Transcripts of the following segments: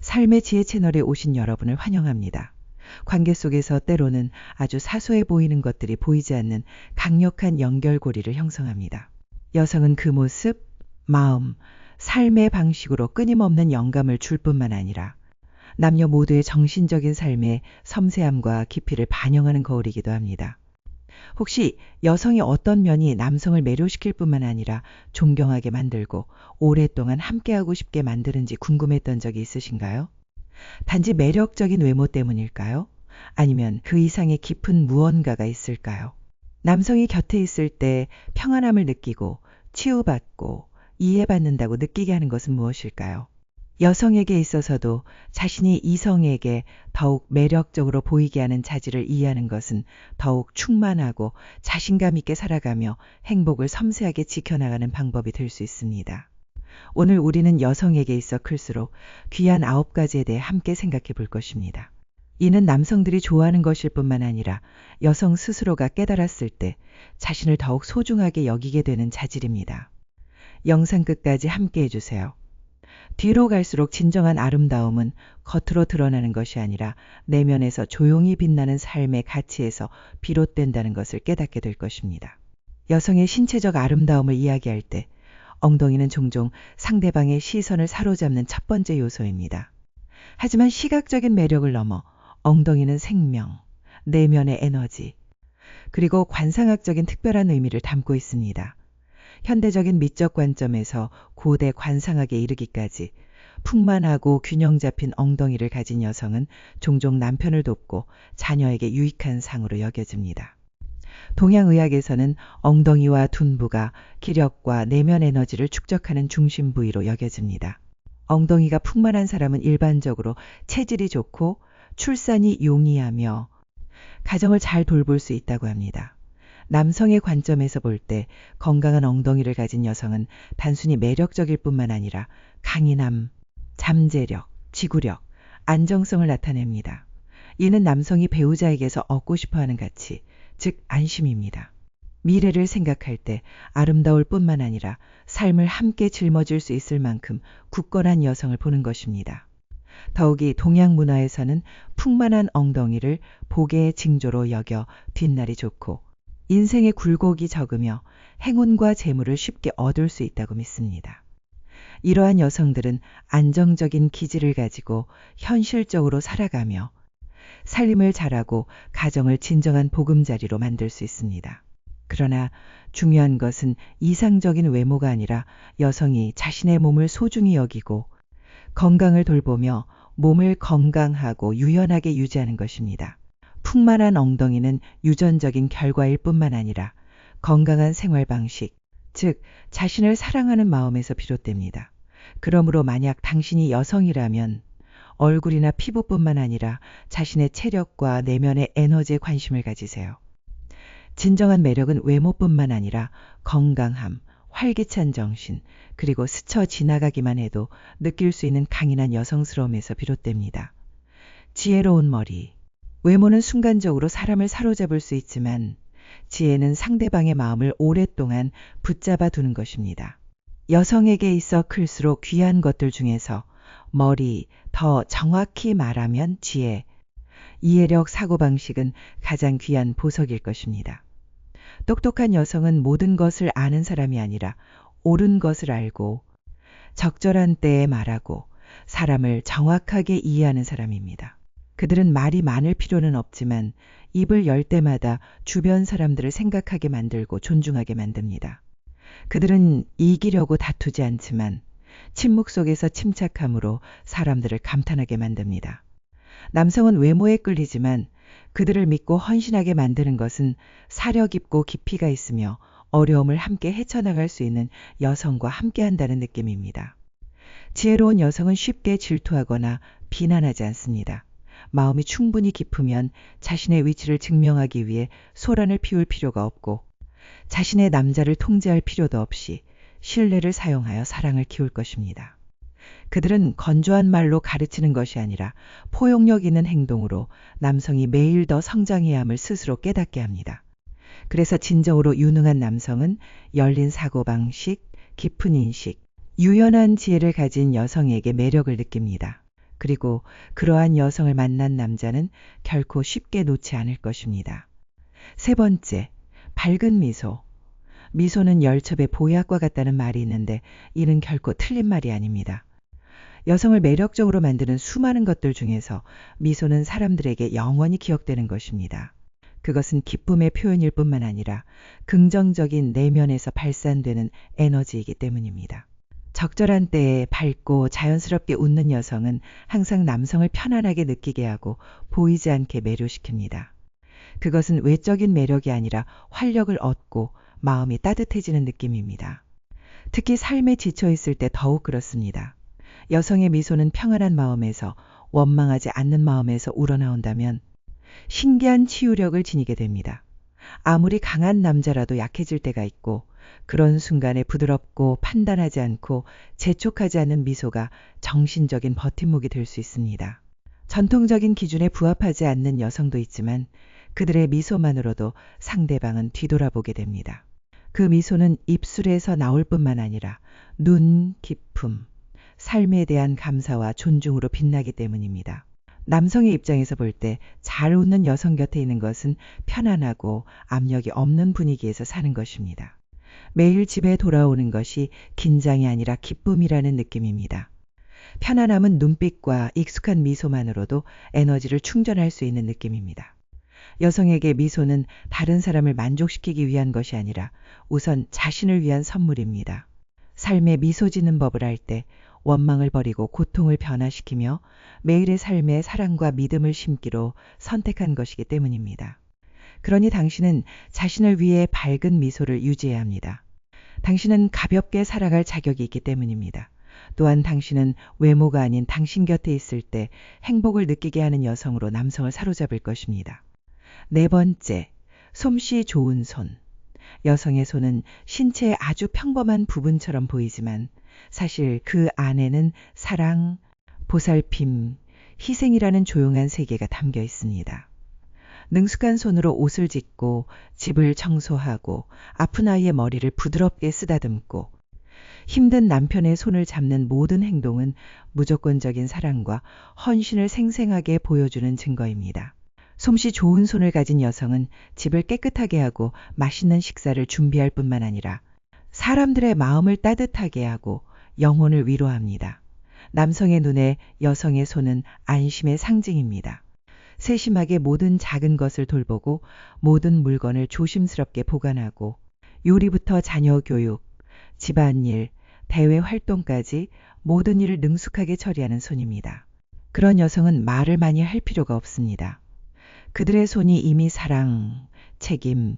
삶의 지혜 채널에 오신 여러분을 환영합니다. 관계 속에서 때로는 아주 사소해 보이는 것들이 보이지 않는 강력한 연결고리를 형성합니다. 여성은 그 모습, 마음, 삶의 방식으로 끊임없는 영감을 줄 뿐만 아니라 남녀 모두의 정신적인 삶의 섬세함과 깊이를 반영하는 거울이기도 합니다. 혹시 여성의 어떤 면이 남성을 매료시킬 뿐만 아니라 존경하게 만들고 오랫동안 함께하고 싶게 만드는지 궁금했던 적이 있으신가요? 단지 매력적인 외모 때문일까요? 아니면 그 이상의 깊은 무언가가 있을까요? 남성이 곁에 있을 때 평안함을 느끼고 치유받고 이해받는다고 느끼게 하는 것은 무엇일까요? 여성에게 있어서도 자신이 이성에게 더욱 매력적으로 보이게 하는 자질을 이해하는 것은 더욱 충만하고 자신감 있게 살아가며 행복을 섬세하게 지켜나가는 방법이 될 수 있습니다. 오늘 우리는 여성에게 있어 클수록 귀한 9가지에 대해 함께 생각해 볼 것입니다. 이는 남성들이 좋아하는 것일 뿐만 아니라 여성 스스로가 깨달았을 때 자신을 더욱 소중하게 여기게 되는 자질입니다. 영상 끝까지 함께 해주세요. 뒤로 갈수록 진정한 아름다움은 겉으로 드러나는 것이 아니라 내면에서 조용히 빛나는 삶의 가치에서 비롯된다는 것을 깨닫게 될 것입니다. 여성의 신체적 아름다움을 이야기할 때 엉덩이는 종종 상대방의 시선을 사로잡는 첫 번째 요소입니다. 하지만 시각적인 매력을 넘어 엉덩이는 생명, 내면의 에너지, 그리고 관상학적인 특별한 의미를 담고 있습니다. 현대적인 미적 관점에서 고대 관상학에 이르기까지 풍만하고 균형 잡힌 엉덩이를 가진 여성은 종종 남편을 돕고 자녀에게 유익한 상으로 여겨집니다. 동양의학에서는 엉덩이와 둔부가 기력과 내면 에너지를 축적하는 중심 부위로 여겨집니다. 엉덩이가 풍만한 사람은 일반적으로 체질이 좋고 출산이 용이하며 가정을 잘 돌볼 수 있다고 합니다. 남성의 관점에서 볼 때 건강한 엉덩이를 가진 여성은 단순히 매력적일 뿐만 아니라 강인함, 잠재력, 지구력, 안정성을 나타냅니다. 이는 남성이 배우자에게서 얻고 싶어하는 가치, 즉 안심입니다. 미래를 생각할 때 아름다울 뿐만 아니라 삶을 함께 짊어질 수 있을 만큼 굳건한 여성을 보는 것입니다. 더욱이 동양 문화에서는 풍만한 엉덩이를 복의 징조로 여겨 뒷날이 좋고 인생의 굴곡이 적으며 행운과 재물을 쉽게 얻을 수 있다고 믿습니다. 이러한 여성들은 안정적인 기질을 가지고 현실적으로 살아가며 살림을 잘하고 가정을 진정한 보금자리로 만들 수 있습니다. 그러나 중요한 것은 이상적인 외모가 아니라 여성이 자신의 몸을 소중히 여기고 건강을 돌보며 몸을 건강하고 유연하게 유지하는 것입니다. 풍만한 엉덩이는 유전적인 결과일 뿐만 아니라 건강한 생활 방식, 즉 자신을 사랑하는 마음에서 비롯됩니다. 그러므로 만약 당신이 여성이라면 얼굴이나 피부뿐만 아니라 자신의 체력과 내면의 에너지에 관심을 가지세요. 진정한 매력은 외모뿐만 아니라 건강함, 활기찬 정신, 그리고 스쳐 지나가기만 해도 느낄 수 있는 강인한 여성스러움에서 비롯됩니다. 지혜로운 머리. 외모는 순간적으로 사람을 사로잡을 수 있지만 지혜는 상대방의 마음을 오랫동안 붙잡아 두는 것입니다. 여성에게 있어 클수록 귀한 것들 중에서 머리, 더 정확히 말하면 지혜, 이해력, 사고방식은 가장 귀한 보석일 것입니다. 똑똑한 여성은 모든 것을 아는 사람이 아니라 옳은 것을 알고 적절한 때에 말하고 사람을 정확하게 이해하는 사람입니다. 그들은 말이 많을 필요는 없지만 입을 열 때마다 주변 사람들을 생각하게 만들고 존중하게 만듭니다. 그들은 이기려고 다투지 않지만 침묵 속에서 침착함으로 사람들을 감탄하게 만듭니다. 남성은 외모에 끌리지만 그들을 믿고 헌신하게 만드는 것은 사려 깊고 깊이가 있으며 어려움을 함께 헤쳐나갈 수 있는 여성과 함께한다는 느낌입니다. 지혜로운 여성은 쉽게 질투하거나 비난하지 않습니다. 마음이 충분히 깊으면 자신의 위치를 증명하기 위해 소란을 피울 필요가 없고 자신의 남자를 통제할 필요도 없이 신뢰를 사용하여 사랑을 키울 것입니다. 그들은 건조한 말로 가르치는 것이 아니라 포용력 있는 행동으로 남성이 매일 더 성장해야 함을 스스로 깨닫게 합니다. 그래서 진정으로 유능한 남성은 열린 사고방식, 깊은 인식, 유연한 지혜를 가진 여성에게 매력을 느낍니다. 그리고 그러한 여성을 만난 남자는 결코 쉽게 놓지 않을 것입니다. 세 번째, 밝은 미소. 미소는 열첩의 보약과 같다는 말이 있는데 이는 결코 틀린 말이 아닙니다. 여성을 매력적으로 만드는 수많은 것들 중에서 미소는 사람들에게 영원히 기억되는 것입니다. 그것은 기쁨의 표현일 뿐만 아니라 긍정적인 내면에서 발산되는 에너지이기 때문입니다. 적절한 때에 밝고 자연스럽게 웃는 여성은 항상 남성을 편안하게 느끼게 하고 보이지 않게 매료시킵니다. 그것은 외적인 매력이 아니라 활력을 얻고 마음이 따뜻해지는 느낌입니다. 특히 삶에 지쳐 있을 때 더욱 그렇습니다. 여성의 미소는 평안한 마음에서, 원망하지 않는 마음에서 우러나온다면 신기한 치유력을 지니게 됩니다. 아무리 강한 남자라도 약해질 때가 있고 그런 순간에 부드럽고 판단하지 않고 재촉하지 않은 미소가 정신적인 버팀목이 될 수 있습니다. 전통적인 기준에 부합하지 않는 여성도 있지만 그들의 미소만으로도 상대방은 뒤돌아보게 됩니다. 그 미소는 입술에서 나올 뿐만 아니라 눈 깊음, 삶에 대한 감사와 존중으로 빛나기 때문입니다. 남성의 입장에서 볼 때 잘 웃는 여성 곁에 있는 것은 편안하고 압력이 없는 분위기에서 사는 것입니다. 매일 집에 돌아오는 것이 긴장이 아니라 기쁨이라는 느낌입니다. 편안함은 눈빛과 익숙한 미소만으로도 에너지를 충전할 수 있는 느낌입니다. 여성에게 미소는 다른 사람을 만족시키기 위한 것이 아니라 우선 자신을 위한 선물입니다. 삶에 미소 짓는 법을 알 때 원망을 버리고 고통을 변화시키며 매일의 삶에 사랑과 믿음을 심기로 선택한 것이기 때문입니다. 그러니 당신은 자신을 위해 밝은 미소를 유지해야 합니다. 당신은 가볍게 살아갈 자격이 있기 때문입니다. 또한 당신은 외모가 아닌 당신 곁에 있을 때 행복을 느끼게 하는 여성으로 남성을 사로잡을 것입니다. 네 번째, 솜씨 좋은 손. 여성의 손은 신체의 아주 평범한 부분처럼 보이지만 사실 그 안에는 사랑, 보살핌, 희생이라는 조용한 세계가 담겨 있습니다. 능숙한 손으로 옷을 짓고 집을 청소하고 아픈 아이의 머리를 부드럽게 쓰다듬고 힘든 남편의 손을 잡는 모든 행동은 무조건적인 사랑과 헌신을 생생하게 보여주는 증거입니다. 솜씨 좋은 손을 가진 여성은 집을 깨끗하게 하고 맛있는 식사를 준비할 뿐만 아니라 사람들의 마음을 따뜻하게 하고 영혼을 위로합니다. 남성의 눈에 여성의 손은 안심의 상징입니다. 세심하게 모든 작은 것을 돌보고 모든 물건을 조심스럽게 보관하고 요리부터 자녀 교육, 집안일, 대외 활동까지 모든 일을 능숙하게 처리하는 손입니다. 그런 여성은 말을 많이 할 필요가 없습니다. 그들의 손이 이미 사랑, 책임,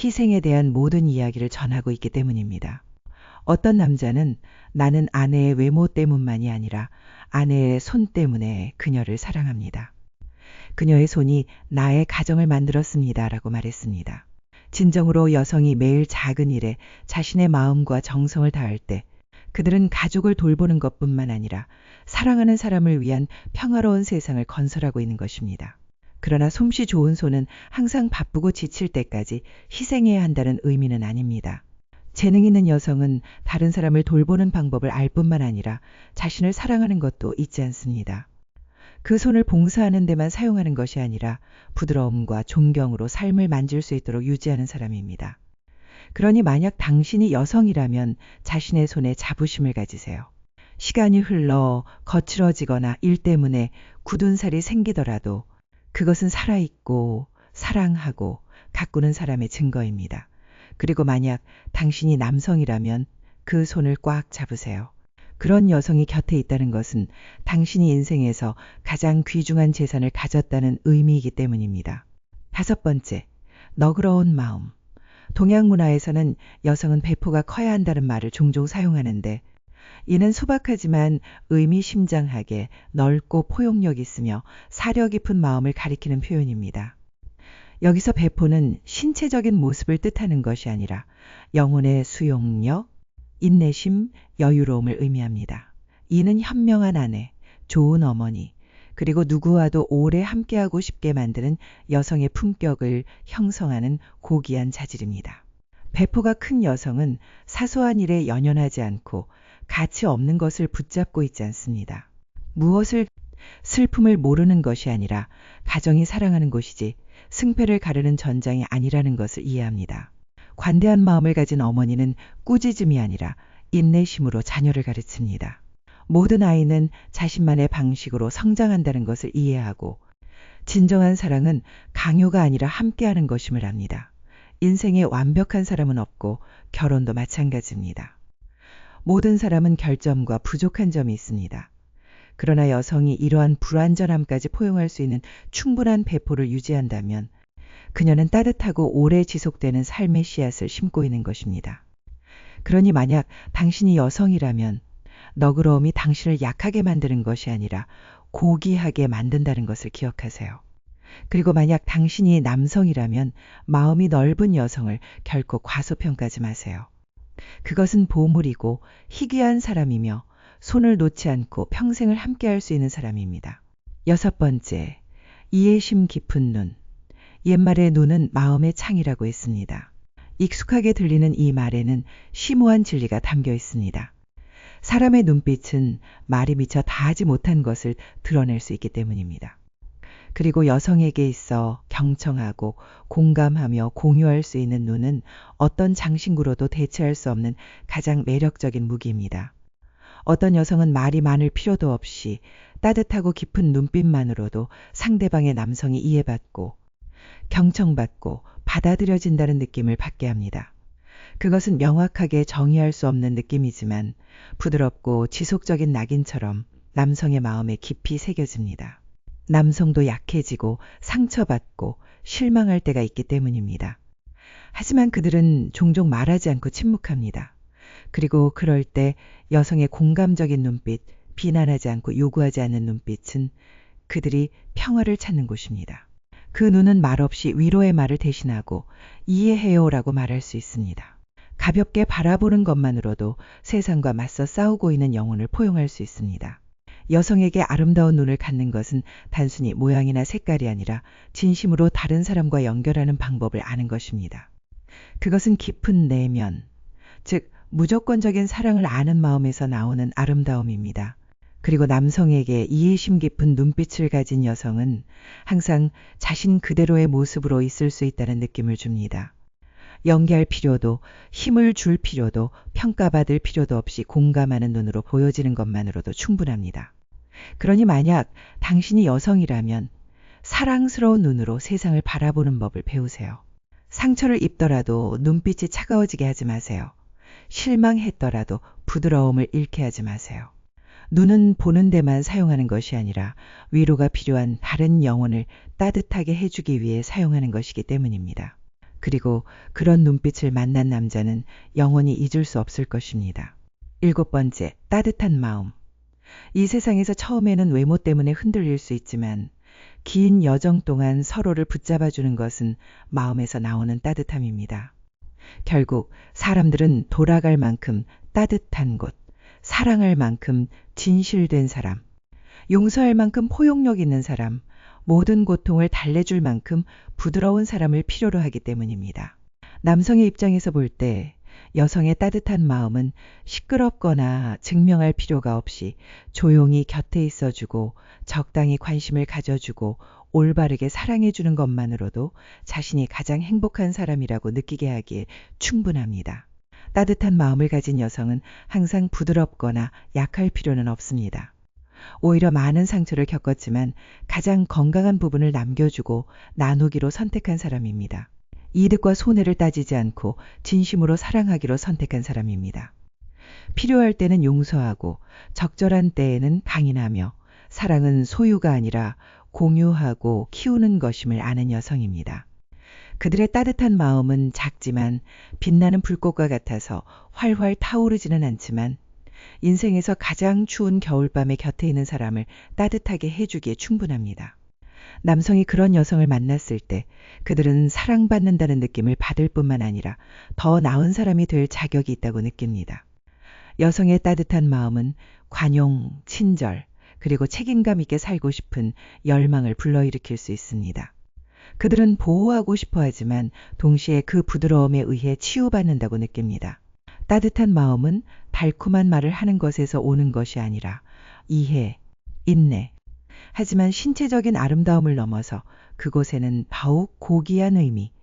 희생에 대한 모든 이야기를 전하고 있기 때문입니다. 어떤 남자는 나는 아내의 외모 때문만이 아니라 아내의 손 때문에 그녀를 사랑합니다. 그녀의 손이 나의 가정을 만들었습니다. 라고 말했습니다. 진정으로 여성이 매일 작은 일에 자신의 마음과 정성을 다할 때 그들은 가족을 돌보는 것뿐만 아니라 사랑하는 사람을 위한 평화로운 세상을 건설하고 있는 것입니다. 그러나 솜씨 좋은 손은 항상 바쁘고 지칠 때까지 희생해야 한다는 의미는 아닙니다. 재능 있는 여성은 다른 사람을 돌보는 방법을 알 뿐만 아니라 자신을 사랑하는 것도 잊지 않습니다. 그 손을 봉사하는 데만 사용하는 것이 아니라 부드러움과 존경으로 삶을 만질 수 있도록 유지하는 사람입니다. 그러니 만약 당신이 여성이라면 자신의 손에 자부심을 가지세요. 시간이 흘러 거칠어지거나 일 때문에 굳은 살이 생기더라도 그것은 살아있고 사랑하고 가꾸는 사람의 증거입니다. 그리고 만약 당신이 남성이라면 그 손을 꽉 잡으세요. 그런 여성이 곁에 있다는 것은 당신이 인생에서 가장 귀중한 재산을 가졌다는 의미이기 때문입니다. 다섯 번째, 너그러운 마음. 동양 문화에서는 여성은 배포가 커야 한다는 말을 종종 사용하는데 이는 소박하지만 의미심장하게 넓고 포용력 있으며 사려 깊은 마음을 가리키는 표현입니다. 여기서 배포는 신체적인 모습을 뜻하는 것이 아니라 영혼의 수용력, 인내심, 여유로움을 의미합니다. 이는 현명한 아내, 좋은 어머니, 그리고 누구와도 오래 함께하고 싶게 만드는 여성의 품격을 형성하는 고귀한 자질입니다. 배포가 큰 여성은 사소한 일에 연연하지 않고 가치 없는 것을 붙잡고 있지 않습니다. 무엇을 슬픔을 모르는 것이 아니라 가정이 사랑하는 곳이지 승패를 가르는 전장이 아니라는 것을 이해합니다. 관대한 마음을 가진 어머니는 꾸짖음이 아니라 인내심으로 자녀를 가르칩니다. 모든 아이는 자신만의 방식으로 성장한다는 것을 이해하고 진정한 사랑은 강요가 아니라 함께하는 것임을 압니다. 인생에 완벽한 사람은 없고 결혼도 마찬가지입니다. 모든 사람은 결점과 부족한 점이 있습니다. 그러나 여성이 이러한 불완전함까지 포용할 수 있는 충분한 배포를 유지한다면 그녀는 따뜻하고 오래 지속되는 삶의 씨앗을 심고 있는 것입니다. 그러니 만약 당신이 여성이라면 너그러움이 당신을 약하게 만드는 것이 아니라 고귀하게 만든다는 것을 기억하세요. 그리고 만약 당신이 남성이라면 마음이 넓은 여성을 결코 과소평가하지 마세요. 그것은 보물이고 희귀한 사람이며 손을 놓지 않고 평생을 함께할 수 있는 사람입니다. 6번째, 이해심 깊은 눈. 옛말에 눈은 마음의 창이라고 했습니다. 익숙하게 들리는 이 말에는 심오한 진리가 담겨 있습니다. 사람의 눈빛은 말이 미처 다하지 못한 것을 드러낼 수 있기 때문입니다. 그리고 여성에게 있어 경청하고 공감하며 공유할 수 있는 눈은 어떤 장신구로도 대체할 수 없는 가장 매력적인 무기입니다. 어떤 여성은 말이 많을 필요도 없이 따뜻하고 깊은 눈빛만으로도 상대방의 남성이 이해받고 경청받고 받아들여진다는 느낌을 받게 합니다. 그것은 명확하게 정의할 수 없는 느낌이지만 부드럽고 지속적인 낙인처럼 남성의 마음에 깊이 새겨집니다. 남성도 약해지고 상처받고 실망할 때가 있기 때문입니다. 하지만 그들은 종종 말하지 않고 침묵합니다. 그리고 그럴 때 여성의 공감적인 눈빛, 비난하지 않고 요구하지 않는 눈빛은 그들이 평화를 찾는 곳입니다. 그 눈은 말없이 위로의 말을 대신하고 이해해요라고 말할 수 있습니다. 가볍게 바라보는 것만으로도 세상과 맞서 싸우고 있는 영혼을 포용할 수 있습니다. 여성에게 아름다운 눈을 갖는 것은 단순히 모양이나 색깔이 아니라 진심으로 다른 사람과 연결하는 방법을 아는 것입니다. 그것은 깊은 내면, 즉 무조건적인 사랑을 아는 마음에서 나오는 아름다움입니다. 그리고 남성에게 이해심 깊은 눈빛을 가진 여성은 항상 자신 그대로의 모습으로 있을 수 있다는 느낌을 줍니다. 연기할 필요도, 힘을 줄 필요도, 평가받을 필요도 없이 공감하는 눈으로 보여지는 것만으로도 충분합니다. 그러니 만약 당신이 여성이라면 사랑스러운 눈으로 세상을 바라보는 법을 배우세요. 상처를 입더라도 눈빛이 차가워지게 하지 마세요. 실망했더라도 부드러움을 잃게 하지 마세요. 눈은 보는 데만 사용하는 것이 아니라 위로가 필요한 다른 영혼을 따뜻하게 해주기 위해 사용하는 것이기 때문입니다. 그리고 그런 눈빛을 만난 남자는 영원히 잊을 수 없을 것입니다. 7번째, 따뜻한 마음. 이 세상에서 처음에는 외모 때문에 흔들릴 수 있지만 긴 여정 동안 서로를 붙잡아주는 것은 마음에서 나오는 따뜻함입니다. 결국 사람들은 돌아갈 만큼 따뜻한 곳, 사랑할 만큼 진실된 사람, 용서할 만큼 포용력 있는 사람, 모든 고통을 달래줄 만큼 부드러운 사람을 필요로 하기 때문입니다. 남성의 입장에서 볼 때 여성의 따뜻한 마음은 시끄럽거나 증명할 필요가 없이 조용히 곁에 있어주고 적당히 관심을 가져주고 올바르게 사랑해주는 것만으로도 자신이 가장 행복한 사람이라고 느끼게 하기에 충분합니다. 따뜻한 마음을 가진 여성은 항상 부드럽거나 약할 필요는 없습니다. 오히려 많은 상처를 겪었지만 가장 건강한 부분을 남겨주고 나누기로 선택한 사람입니다. 이득과 손해를 따지지 않고 진심으로 사랑하기로 선택한 사람입니다. 필요할 때는 용서하고 적절한 때에는 강인하며 사랑은 소유가 아니라 공유하고 키우는 것임을 아는 여성입니다. 그들의 따뜻한 마음은 작지만 빛나는 불꽃과 같아서 활활 타오르지는 않지만 인생에서 가장 추운 겨울밤에 곁에 있는 사람을 따뜻하게 해주기에 충분합니다. 남성이 그런 여성을 만났을 때 그들은 사랑받는다는 느낌을 받을 뿐만 아니라 더 나은 사람이 될 자격이 있다고 느낍니다. 여성의 따뜻한 마음은 관용, 친절, 그리고 책임감 있게 살고 싶은 열망을 불러일으킬 수 있습니다. 그들은 보호하고 싶어 하지만 동시에 그 부드러움에 의해 치유받는다고 느낍니다. 따뜻한 마음은 달콤한 말을 하는 것에서 오는 것이 아니라 이해, 인내, 하지만 신체적인 아름다움을 넘어서 그곳에는 더욱 고귀한 의미,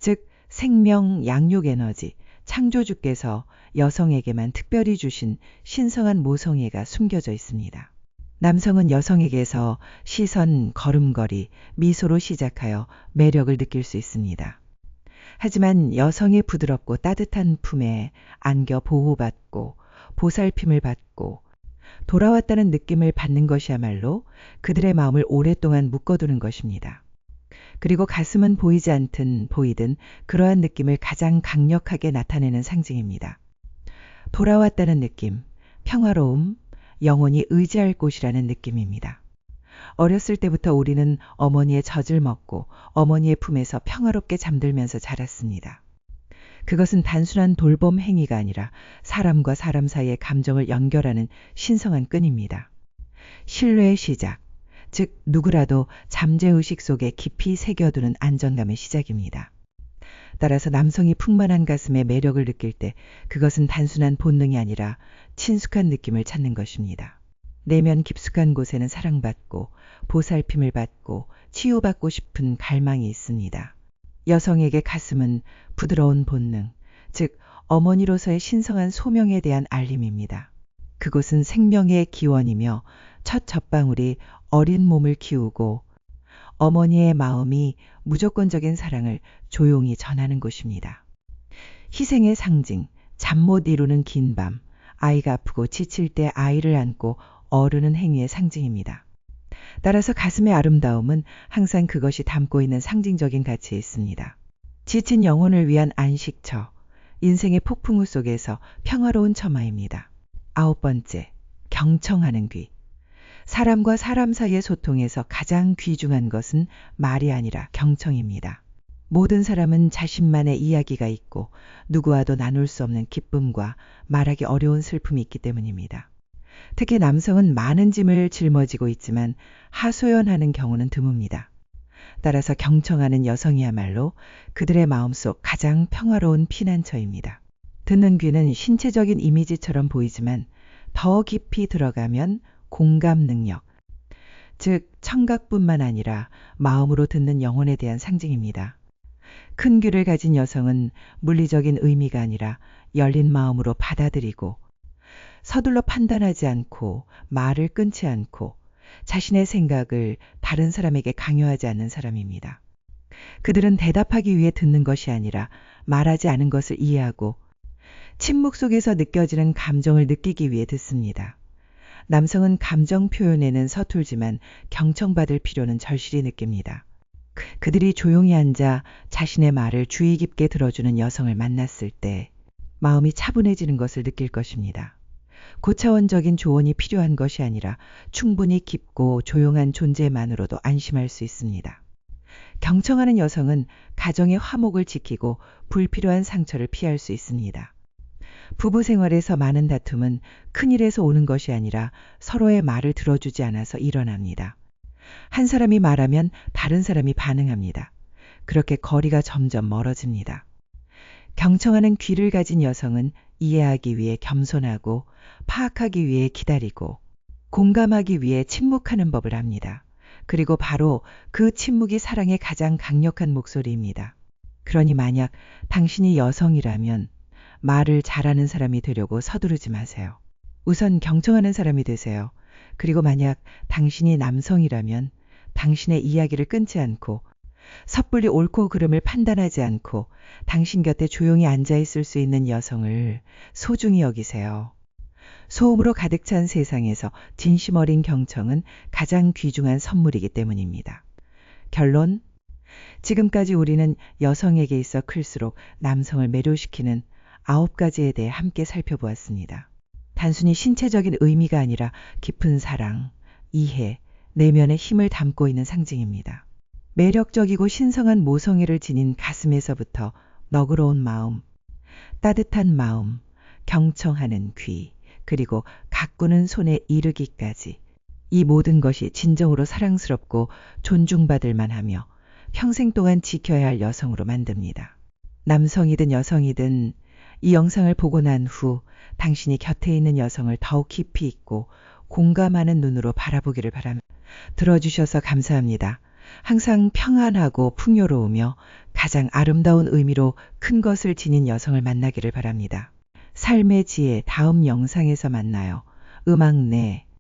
즉 생명, 양육 에너지, 창조주께서 여성에게만 특별히 주신 신성한 모성애가 숨겨져 있습니다. 남성은 여성에게서 시선, 걸음걸이, 미소로 시작하여 매력을 느낄 수 있습니다. 하지만 여성의 부드럽고 따뜻한 품에 안겨 보호받고 보살핌을 받고 돌아왔다는 느낌을 받는 것이야말로 그들의 마음을 오랫동안 묶어두는 것입니다. 그리고 가슴은 보이지 않든 보이든 그러한 느낌을 가장 강력하게 나타내는 상징입니다. 돌아왔다는 느낌, 평화로움, 영원히 의지할 곳이라는 느낌입니다. 어렸을 때부터 우리는 어머니의 젖을 먹고 어머니의 품에서 평화롭게 잠들면서 자랐습니다. 그것은 단순한 돌봄 행위가 아니라 사람과 사람 사이의 감정을 연결하는 신성한 끈입니다. 신뢰의 시작, 즉 누구라도 잠재의식 속에 깊이 새겨두는 안정감의 시작입니다. 따라서 남성이 풍만한 가슴에 매력을 느낄 때 그것은 단순한 본능이 아니라 친숙한 느낌을 찾는 것입니다. 내면 깊숙한 곳에는 사랑받고 보살핌을 받고 치유받고 싶은 갈망이 있습니다. 여성에게 가슴은 부드러운 본능, 즉 어머니로서의 신성한 소명에 대한 알림입니다. 그곳은 생명의 기원이며 첫 젖방울이 어린 몸을 키우고 어머니의 마음이 무조건적인 사랑을 조용히 전하는 곳입니다. 희생의 상징, 잠 못 이루는 긴 밤, 아이가 아프고 지칠 때 아이를 안고 어르는 행위의 상징입니다. 따라서 가슴의 아름다움은 항상 그것이 담고 있는 상징적인 가치에 있습니다. 지친 영혼을 위한 안식처, 인생의 폭풍우 속에서 평화로운 처마입니다. 9번째, 경청하는 귀. 사람과 사람 사이의 소통에서 가장 귀중한 것은 말이 아니라 경청입니다. 모든 사람은 자신만의 이야기가 있고 누구와도 나눌 수 없는 기쁨과 말하기 어려운 슬픔이 있기 때문입니다. 특히 남성은 많은 짐을 짊어지고 있지만 하소연하는 경우는 드뭅니다. 따라서 경청하는 여성이야말로 그들의 마음속 가장 평화로운 피난처입니다. 듣는 귀는 신체적인 이미지처럼 보이지만 더 깊이 들어가면 공감 능력, 즉 청각뿐만 아니라 마음으로 듣는 영혼에 대한 상징입니다. 큰 귀를 가진 여성은 물리적인 의미가 아니라 열린 마음으로 받아들이고 서둘러 판단하지 않고 말을 끊지 않고 자신의 생각을 다른 사람에게 강요하지 않는 사람입니다. 그들은 대답하기 위해 듣는 것이 아니라 말하지 않은 것을 이해하고 침묵 속에서 느껴지는 감정을 느끼기 위해 듣습니다. 남성은 감정 표현에는 서툴지만 경청받을 필요는 절실히 느낍니다. 그들이 조용히 앉아 자신의 말을 주의 깊게 들어주는 여성을 만났을 때 마음이 차분해지는 것을 느낄 것입니다. 고차원적인 조언이 필요한 것이 아니라 충분히 깊고 조용한 존재만으로도 안심할 수 있습니다. 경청하는 여성은 가정의 화목을 지키고 불필요한 상처를 피할 수 있습니다. 부부 생활에서 많은 다툼은 큰일에서 오는 것이 아니라 서로의 말을 들어주지 않아서 일어납니다. 한 사람이 말하면 다른 사람이 반응합니다. 그렇게 거리가 점점 멀어집니다. 경청하는 귀를 가진 여성은 이해하기 위해 겸손하고 파악하기 위해 기다리고 공감하기 위해 침묵하는 법을 압니다. 그리고 바로 그 침묵이 사랑의 가장 강력한 목소리입니다. 그러니 만약 당신이 여성이라면 말을 잘하는 사람이 되려고 서두르지 마세요. 우선 경청하는 사람이 되세요. 그리고 만약 당신이 남성이라면 당신의 이야기를 끊지 않고 섣불리 옳고 그름을 판단하지 않고 당신 곁에 조용히 앉아 있을 수 있는 여성을 소중히 여기세요. 소음으로 가득 찬 세상에서 진심 어린 경청은 가장 귀중한 선물이기 때문입니다. 결론, 지금까지 우리는 여성에게 있어 클수록 남성을 매료시키는 9가지에 대해 함께 살펴보았습니다. 단순히 신체적인 의미가 아니라 깊은 사랑, 이해, 내면의 힘을 담고 있는 상징입니다. 매력적이고 신성한 모성애를 지닌 가슴에서부터 너그러운 마음, 따뜻한 마음, 경청하는 귀, 그리고 가꾸는 손에 이르기까지 이 모든 것이 진정으로 사랑스럽고 존중받을 만하며 평생 동안 지켜야 할 여성으로 만듭니다. 남성이든 여성이든 이 영상을 보고 난 후 당신이 곁에 있는 여성을 더욱 깊이 있고 공감하는 눈으로 바라보기를 바랍니다. 들어주셔서 감사합니다. 항상 평안하고 풍요로우며 가장 아름다운 의미로 큰 것을 지닌 여성을 만나기를 바랍니다. 삶의 지혜 다음 영상에서 만나요. 음악 내